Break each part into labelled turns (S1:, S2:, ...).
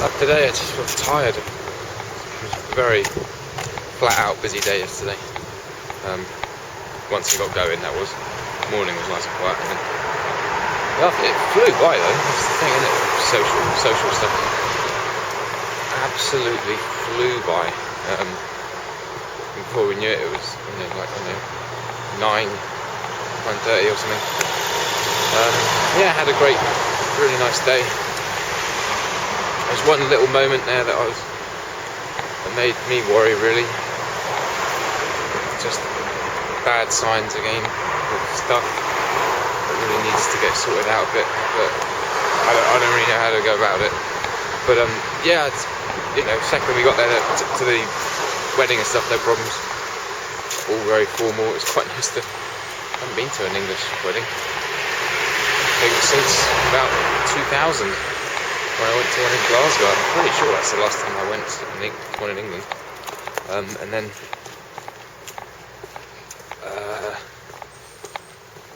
S1: up today. I just feel tired. It was a very flat out busy day yesterday. Once you got going, that was. The morning was nice and quiet. And then it flew by though. That's the thing, isn't it? Social stuff. Absolutely flew by. Before we knew it, it was like 9:30 or something. Yeah, I had a really nice day. There's one little moment there that made me worry really. Just bad signs again with stuff that really needs to get sorted out a bit. But I don't really know how to go about it. But yeah, it's, second we got there to the wedding and stuff, no problems. All very formal. It was quite nice to. I haven't been to an English wedding, I think, since about 2000 when I went to one in Glasgow. I'm pretty sure that's the last time I went to one in England. And then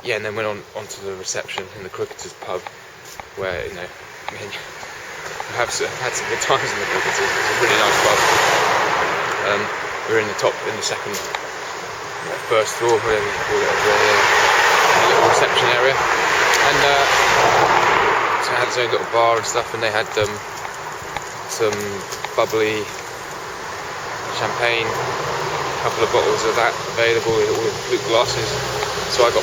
S1: and then went on to the reception in the Cricketers pub, where I've had some good times in the Cricketers. It's a really nice pub. We're in the second, first floor, whatever you call it, of the little reception area, and so it had its own little bar and stuff, and they had some bubbly champagne, a couple of bottles of that available with all the flute glasses. So I got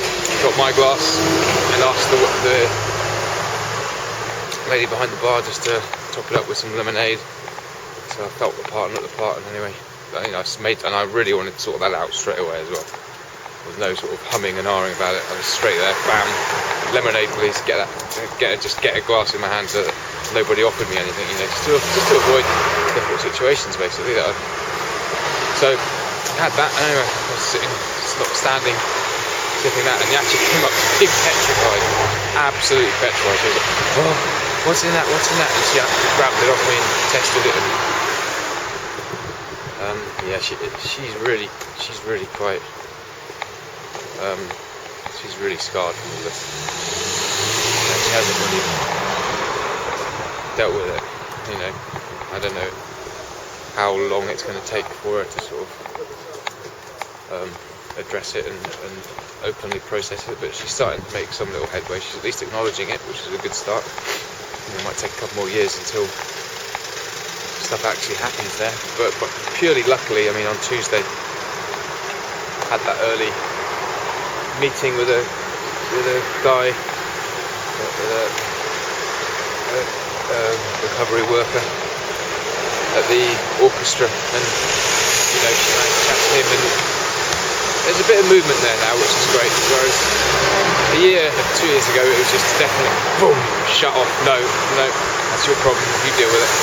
S1: my glass and asked the lady behind the bar just to top it up with some lemonade. So I felt the part and looked the part, and anyway, and I really wanted to sort that out straight away as well. There was no sort of humming and ahhing about it. I was straight there, bam, lemonade please, get a glass in my hand so that nobody offered me anything, just to avoid difficult situations basically. So I had that, and anyway, I was standing, sipping that, and Yachi came up to me petrified, absolutely petrified. She was like, oh, what's in that? And she grabbed it off me and tested it. And yeah, she's really quite. She's really scarred from all this. And she hasn't really dealt with it. I don't know how long it's going to take for her to sort of address it and openly process it, but she's starting to make some little headway. She's at least acknowledging it, which is a good start. It might take a couple more years until stuff actually happens there, but purely luckily, on Tuesday I had that early meeting with a guy, a recovery worker at the orchestra, and she managed to chat to him, and there's a bit of movement there now, which is great. Whereas 2 years ago, it was just definitely boom, shut off. No, that's your problem. You deal with it.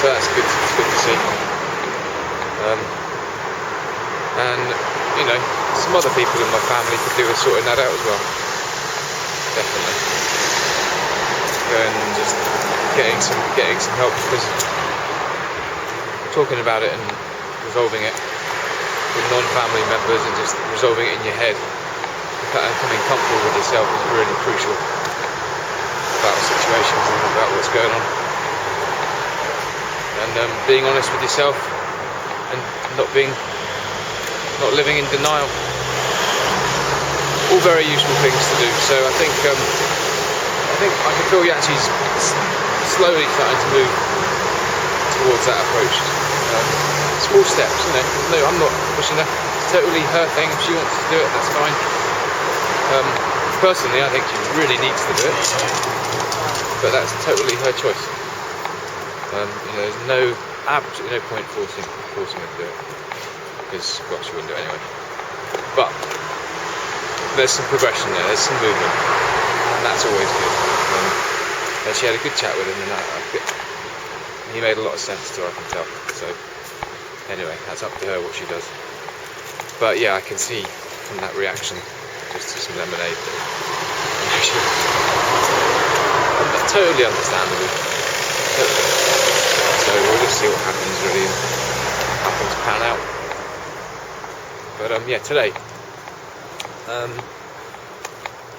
S1: So that's good. It's good to see. And some other people in my family could do with sorting that out as well. Definitely. And just getting some help, because talking about it and resolving it with non-family members and just resolving it in your head and becoming comfortable with yourself is really crucial about situations and about what's going on. And being honest with yourself and not living in denial. All very useful things to do. So I think I can feel Yachi's slowly starting to move towards that approach. Small steps, No, I'm not pushing her. It's totally her thing. If she wants to do it, that's fine. Personally, I think she really needs to do it, but that's totally her choice. There's absolutely no point forcing her to do it, because she wouldn't do it anyway. But there's some progression there. There's some movement, and that's always good. And she had a good chat with him, and he made a lot of sense to her, I can tell. So anyway, that's up to her what she does. But yeah, I can see from that reaction, just to some lemonade, totally understandable. So we'll just see what happens really, and how things pan out. But today,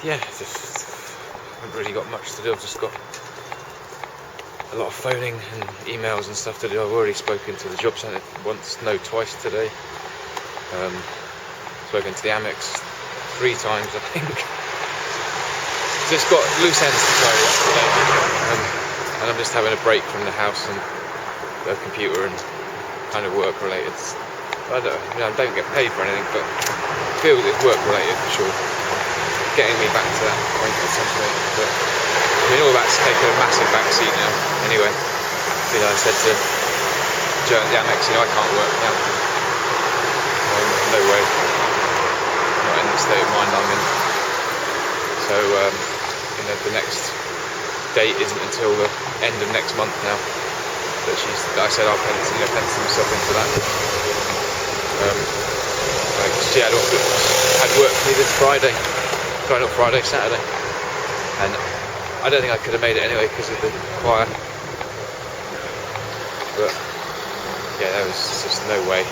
S1: just haven't really got much to do. I've just got a lot of phoning and emails and stuff to do. I've already spoken to the job centre once, no, twice today. Spoken to the Amex 3 times, I think. Just got loose ends to tidy up today, and I'm just having a break from the house and the computer and kind of work related. I don't get paid for anything, but I feel it's work related for sure. Getting me back to that point at some point, but I mean, all that's taken a massive backseat now. Anyway, I said to Joe at the Amex, I can't work now. No way. Not in the state of mind I'm in. So, the next date isn't until the end of next month now. But I said I'll pencil myself into that. She had work for me this Friday. Not Friday, Saturday, and I don't think I could have made it anyway because of the choir. But yeah, there was just no way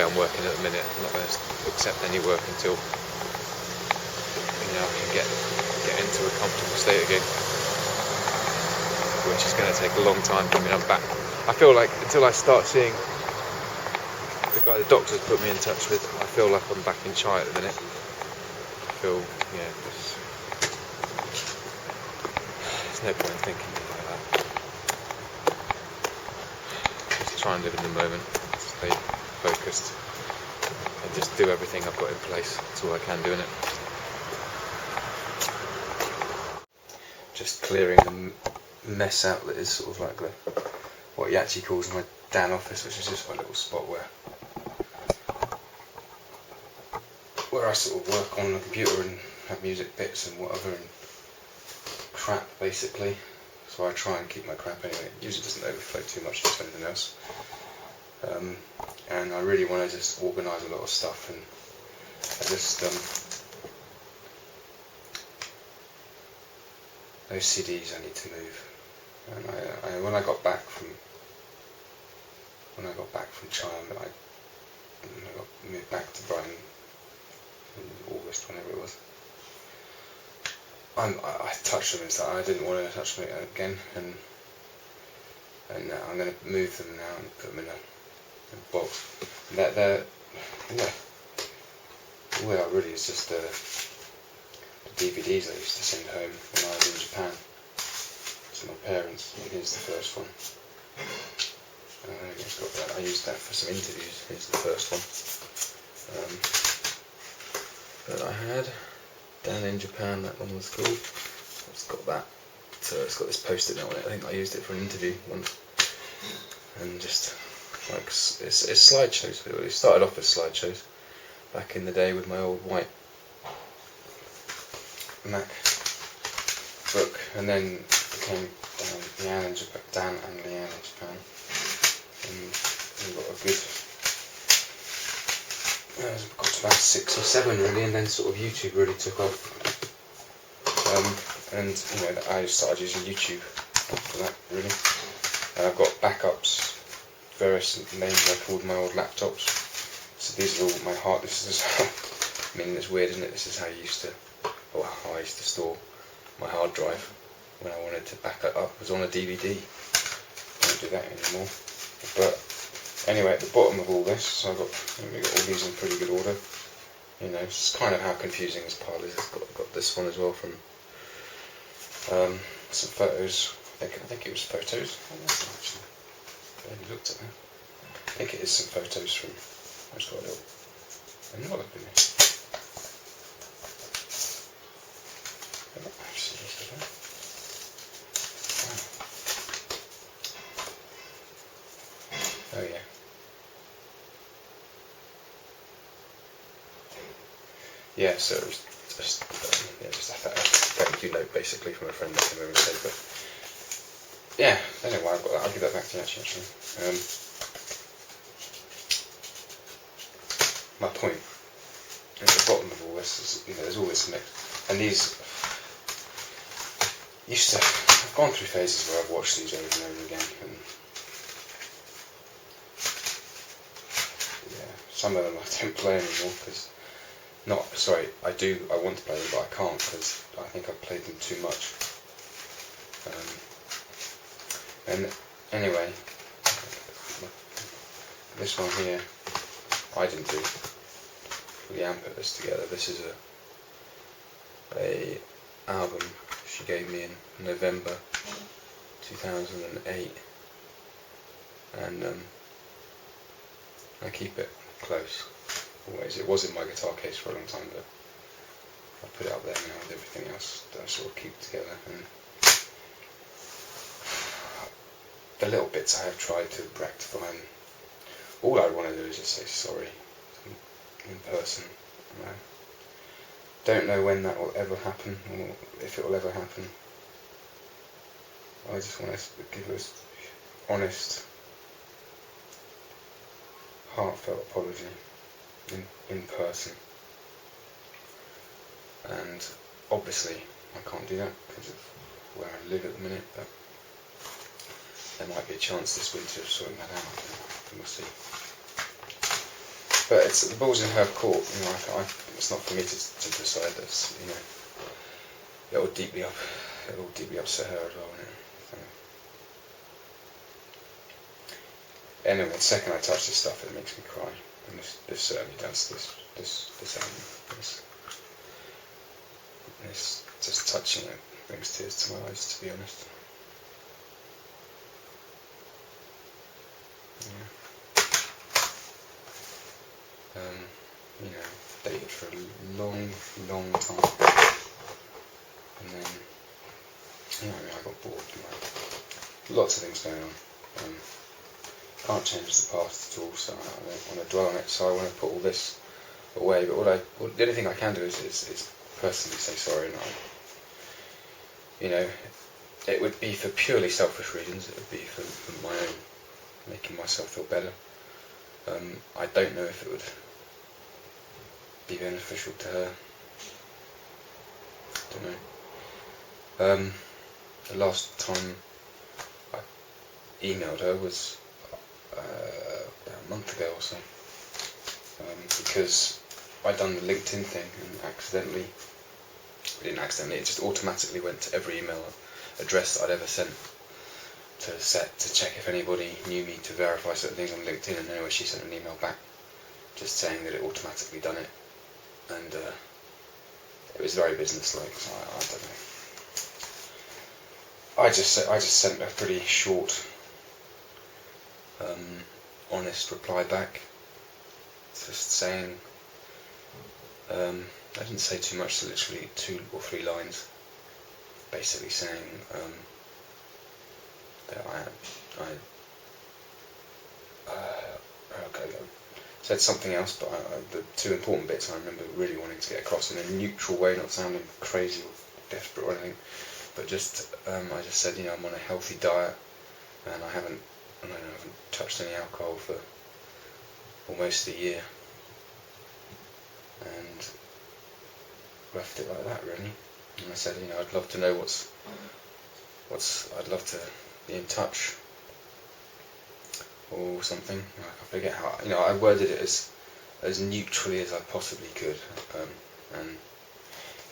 S1: I'm working at the minute. I'm not going to accept any work until I can get into a comfortable state again, which is going to take a long time. I mean, I'm back. I feel like until I start seeing the guy the doctors put me in touch with, I feel like I'm back in Chai at the minute. There's no point in thinking like that. Just try and live in the moment, stay focused, and just do everything I've got in place. That's all I can do in it. Just clearing the mess out that is sort of like what Yachi calls my Dan office, which is just my little spot where I sort of work on the computer and have music bits and whatever and crap basically. So I try and keep my crap anyway. It usually doesn't overflow too much into anything else. And I really want to just organise a lot of stuff, and I just those CDs I need to move. And when I got back from China, I got moved back to Brighton in August, whenever it was. I touched them and stuff. I didn't want to touch them again, and I'm going to move them now and put them in a box. They're all they are really is just the DVDs I used to send home when I was in Japan to my parents. Here's the first one. I used that for some interviews. Here's the first one that I had down in Japan. That one was cool. It's got that. So it's got this post-it note on it. I think I used it for an interview once, and just like it's slideshows. It started off as slideshows back in the day with my old white Mac book, and then became Dan and Leanne in Japan, and we got a good got to about 6 or 7 really, and then sort of YouTube really took off, and I started using YouTube after that really, and I've got backups, various names I called my old laptops. So these are all my hard. This is I mean, it's weird, isn't it? This is how I used to store my hard drive when I wanted to back it up. It was on a DVD. I don't do that anymore. But anyway, at the bottom of all this, so we got all these in pretty good order. It's kind of how confusing this pile is. I've got this one as well from some photos. I think it was photos. Actually, I only looked at that. I think it is some photos from. I just got a little. I'm not looking at this. Oh yeah. Yeah, so it was just a thank you note basically from a friend that came over and said, but yeah, anyway, I've got that. I'll give that back to you actually. My point at the bottom of all this is, there's all this mix, and these I've gone through phases where I've watched these over and over again, and yeah, some of them I don't play anymore because I want to play them, but I can't because I think I've played them too much. And anyway, this one here, I didn't do. Leanne put this together. This is a album she gave me in November 2008, and I keep it close always. It was in my guitar case for a long time, but I put it up there now with everything else that I sort of keep together. And the little bits I have tried to rectify, and all I want to do is just say sorry in person. I don't know when that will ever happen, or if it will ever happen. I just want to give us honest, heartfelt apology in person. And obviously I can't do that because of where I live at the minute, but there might be a chance this winter of sorting that out, and we'll see. But the ball's in her court, you know. It's not for me to decide. That's, you know, it'll deeply upset her as well, won't it? So. Anyway, the second I touch this stuff, it makes me cry, and this certainly does. This album, this just touching it brings tears to my eyes, to be honest. Yeah. You know, dated for a long time, and then, you know, I got bored. Lots of things going on. Can't change the past at all, so I don't want to dwell on it. So I want to put all this away. But the only thing I can do is personally say sorry. And you know, it would be for purely selfish reasons. It would be for my own, making myself feel better. I don't know if it would be beneficial to her. Don't know. The last time I emailed her was about a month ago or so, because I'd done the LinkedIn thing and it just automatically went to every email address that I'd ever sent to check if anybody knew me, to verify certain things on LinkedIn. And anyway, she sent an email back just saying that it automatically done it, and it was very businesslike. So I don't know. I just sent a pretty short, honest reply back, just saying, I didn't say too much, so literally 2 or 3 lines, basically saying that I said something else, but the 2 important bits I remember really wanting to get across in a neutral way, not sounding crazy or desperate or anything, but just I just said, you know, I'm on a healthy diet, and I haven't touched any alcohol for almost a year, and left it like that, really. And I said, you know, I'd love to know I'd love to be in touch or something. I forget how, you know, I worded it as neutrally as I possibly could. And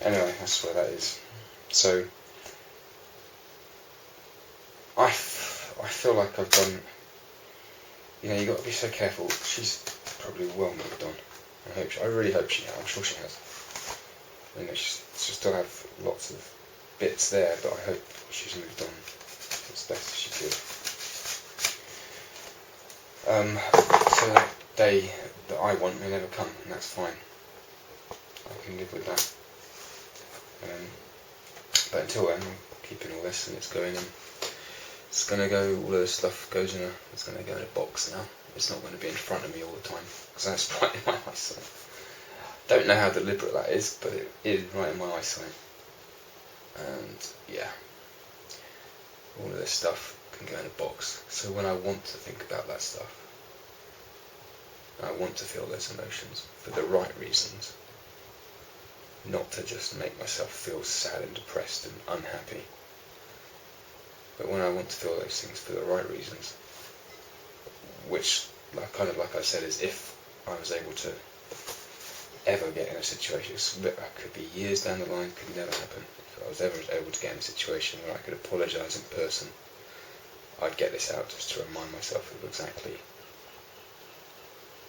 S1: anyway, that's where that is. So I feel like I've done, you know, you've got to be so careful. She's probably well moved on. I really hope she has. I'm sure she has. You know, she'll still have lots of bits there, but I hope she's moved on as best as she could. So that day that I want may never come, and that's fine. I can live with that. But until then, I'm keeping all this, and it's going in. It's going to go, all of this stuff it's going to go in a box now. It's not going to be in front of me all the time, because that's right in my eyesight. Don't know how deliberate that is, but it is right in my eyesight. And yeah, all of this stuff can go in a box. So when I want to think about that stuff, I want to feel those emotions for the right reasons, not to just make myself feel sad and depressed and unhappy. But when I want to feel those things for the right reasons, which, like I said, is if I was able to ever get in a situation, that could be years down the line, could never happen. If I was ever able to get in a situation where I could apologise in person I'd get this out just to remind myself of exactly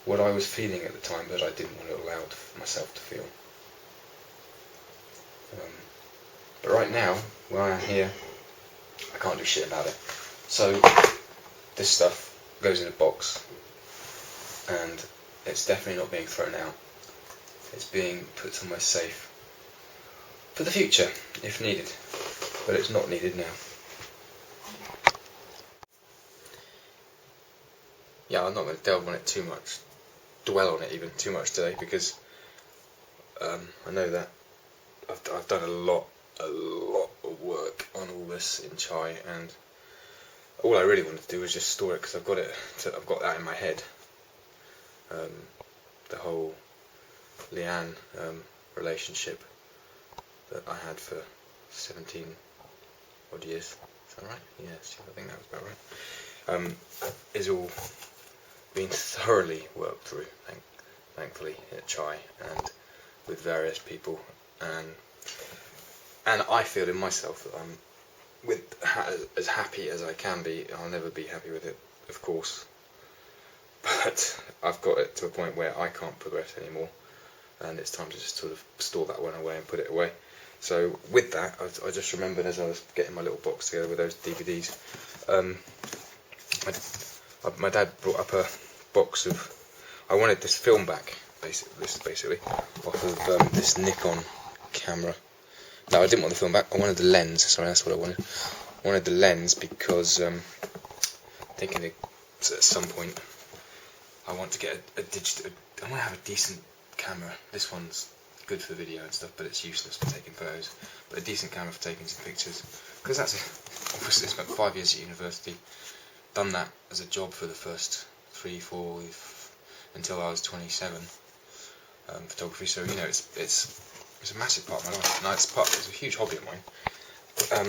S1: what I was feeling at the time that I didn't want to allow myself to feel. But right now, where I am here, I can't do shit about it. So this stuff goes in a box, and it's definitely not being thrown out. It's being put somewhere safe for the future, if needed. But it's not needed now. Yeah, I'm not going to delve on it too much, dwell on it even too much today, because I know that I've done a lot of work on all this in chai, and all I really wanted to do was just store it, because I've got that in my head. The whole Leanne relationship that I had for 17 odd years. Is that right? Yes, I think that was about right. Is all been thoroughly worked through, thankfully, at chai and with various people, and I feel in myself that I'm as happy as I can be. I'll never be happy with it, of course, but I've got it to a point where I can't progress anymore, and it's time to just sort of store that one away and put it away. So with that, I just remembered as I was getting my little box together with those DVDs, my dad brought up a box of, I wanted this film back, basically, off of this Nikon camera. No, I didn't want the film back, I wanted the lens, sorry, that's what I wanted. I wanted the lens because thinking at some point I want to get a digital, I want to have a decent camera. This one's good for video and stuff, but it's useless for taking photos. But a decent camera for taking some pictures, because obviously I spent 5 years at university, done that as a job for the first 3-4 until I was 27, photography. So you know, it's a massive part of my life. Now it's a huge hobby of mine. I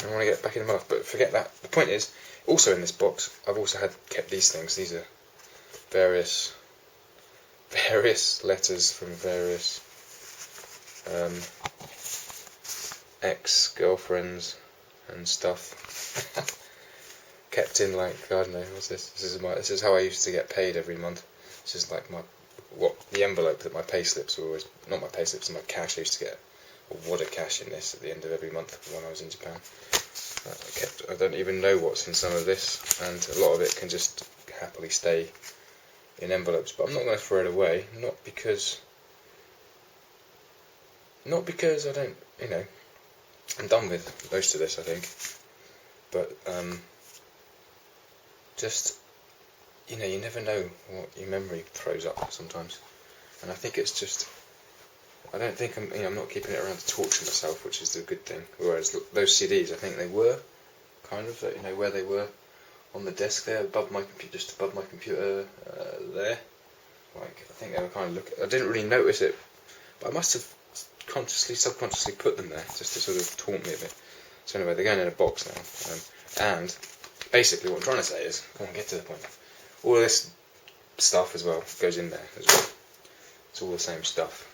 S1: want to get back in my life, but forget that. The point is, also in this box, I've also kept these things. These are various letters from various ex-girlfriends and stuff. Kept in, like, I don't know, what's this? This is how I used to get paid every month. This is like the envelope that my pay slips were always, not my pay slips, my cash. I used to get a wad of cash in this at the end of every month when I was in Japan. I don't even know what's in some of this, and a lot of it can just happily stay in envelopes, but I'm not going to throw it away, not because I don't, you know, I'm done with most of this, I think, but just, you know, you never know what your memory throws up sometimes, and I think it's just, I don't think I'm not keeping it around to torture myself, which is the good thing. Whereas those CDs, I think they were kind of, you know, where they were on the desk there, above my computer, just above my computer there. Like, I think they were kind of I didn't really notice it, but I must have subconsciously put them there just to sort of taunt me a bit. So anyway, they're going in a box now, and basically what I'm trying to say is, come on, get to the point. All of this stuff as well goes in there as well. It's all the same stuff.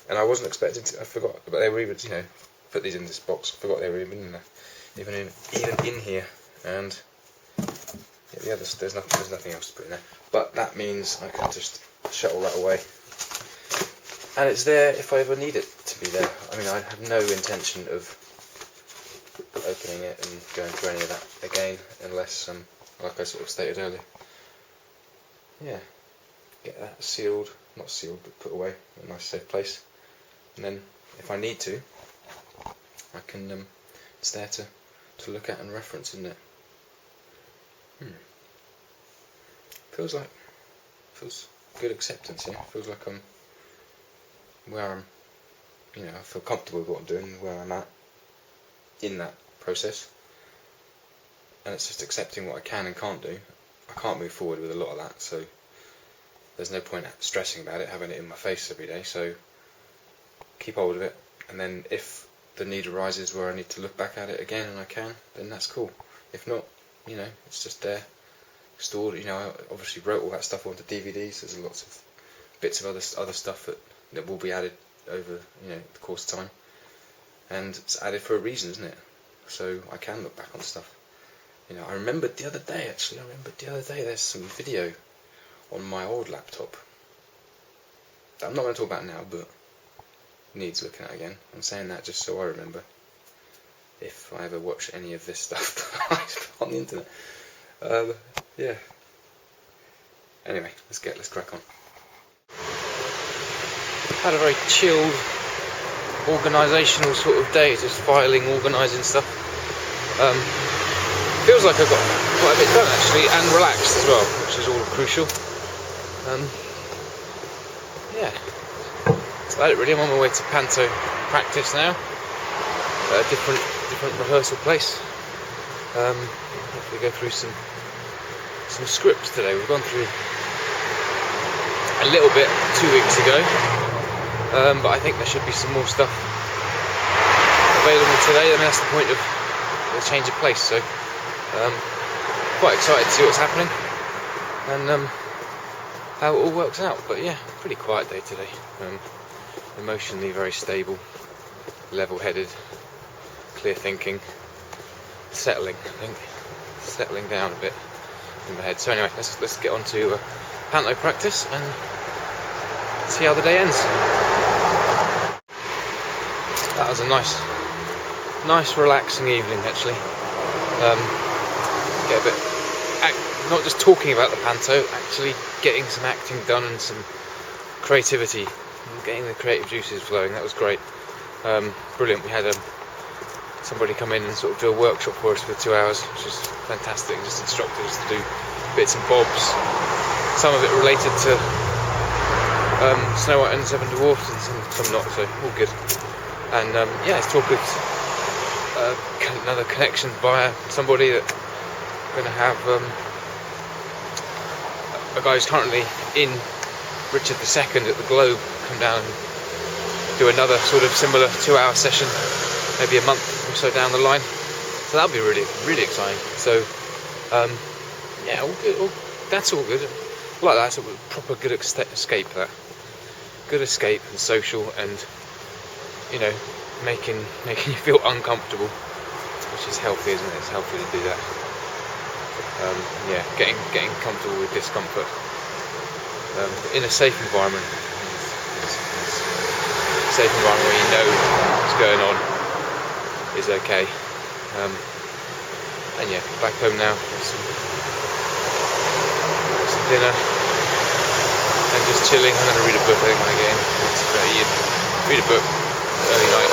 S1: And I wasn't expecting to, I forgot, but they were even, you know, put these in this box, I forgot they were even in there, even in here, and yeah, the others, there's nothing else to put in there, but that means I can just shut all that away, and it's there if I ever need it to be there. I mean, I have no intention of opening it and going through any of that again, unless, like I sort of stated earlier, yeah, get that sealed, not sealed, but put away in a nice safe place, and then if I need to, I can, it's there to look at and reference, isn't it? Feels good acceptance, yeah. Feels like I'm where I'm, you know, I feel comfortable with what I'm doing, where I'm at in that process, and it's just accepting what I can and can't do. I can't move forward with a lot of that, so there's no point stressing about it, having it in my face every day, so keep hold of it, and then if the need arises where I need to look back at it again and I can, then that's cool. If not, you know, it's just there, stored. You know, I obviously wrote all that stuff onto DVDs. There's lots of bits of other stuff that will be added over, you know, the course of time, and it's added for a reason, isn't it? So I can look back on stuff. You know, I remembered the other day, there's some video on my old laptop that I'm not going to talk about now, but needs looking at again. I'm saying that just so I remember if I ever watch any of this stuff on the internet. Yeah. Anyway, let's crack on. Had a very chilled, organisational sort of day, just filing, organising stuff. Feels like I've got quite a bit done actually, and relaxed as well, which is all crucial. Yeah, that's about it really. I'm on my way to Panto practice now. Different rehearsal place. Hopefully go through some scripts today. We've gone through a little bit 2 weeks ago, but I think there should be some more stuff available today. I mean, that's the point of the change of place. So quite excited to see what's happening and how it all works out. But yeah, pretty quiet day today. Emotionally very stable, level-headed, clear thinking, settling down a bit in my head. So anyway, let's get on to Panto practice and see how the day ends. That was a nice relaxing evening actually. Get a bit not just talking about the Panto, actually getting some acting done and some creativity, getting the creative juices flowing. That was great. Brilliant. We had somebody come in and sort of do a workshop for us for 2 hours, which was fantastic. Just instructed us to do bits and bobs. Some of it related to Snow White and the Seven Dwarfs, and some not. So all good. And yeah, let's talk of another connection via somebody that we're going to have a guy who's currently in Richard II at the Globe come down and do another sort of similar 2-hour session, maybe a month or so down the line. So that'll be really exciting. So yeah, all good. That's all good. Like that, sort of proper good escape. That good escape and social, and you know, making you feel uncomfortable, which is healthy, isn't it? It's healthy to do that. Yeah, getting comfortable with discomfort in a safe environment. Safe environment where you know what's going on is okay. And yeah, back home now for some dinner and just chilling. I'm going to read a book. I think when I get in, read a book early night.